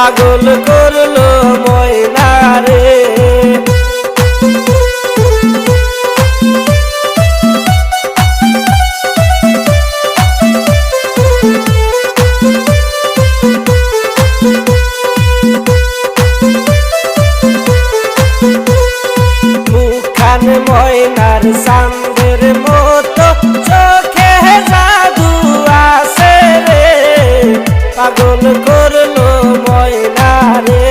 পাগল করলো ময়না রে। মুখখান ময়নার চাঁদের মতো, চোখে জাদু আছে রে, পাগল করলো ময়না রে।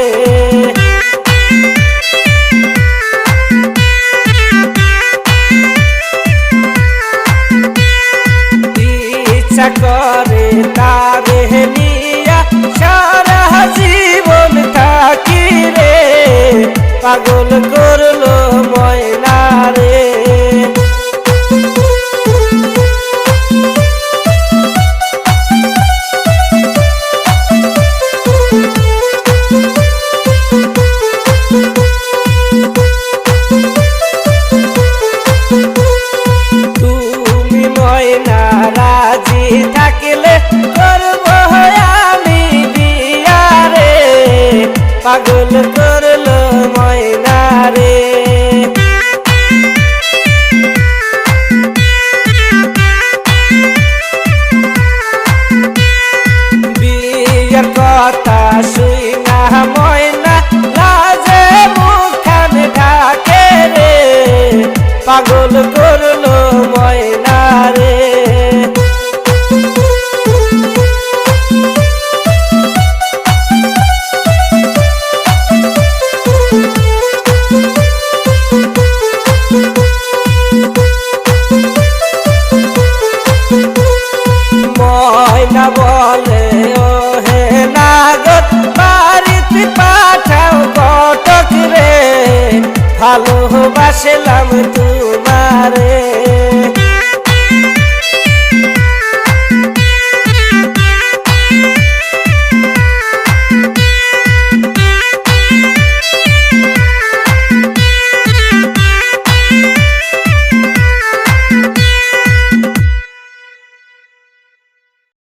ইচ্ছা করে তারে নিয়া সারা জীবন থাকি রে, পাগল করলো ময়না রে। তুমি ময়না রাজি থাকলে করব আমি বিয়া রে, পাগল করলো ময়না রে। বিয়ের কথা শুই না ময়না লাজে মুখখান ঢাকে রে, পাগল করলো ময়না রে। ময়না বলে ও হে নাগর বাড়িতে পাঠাও কটক রে, ভালোবাসলাম তোমারে।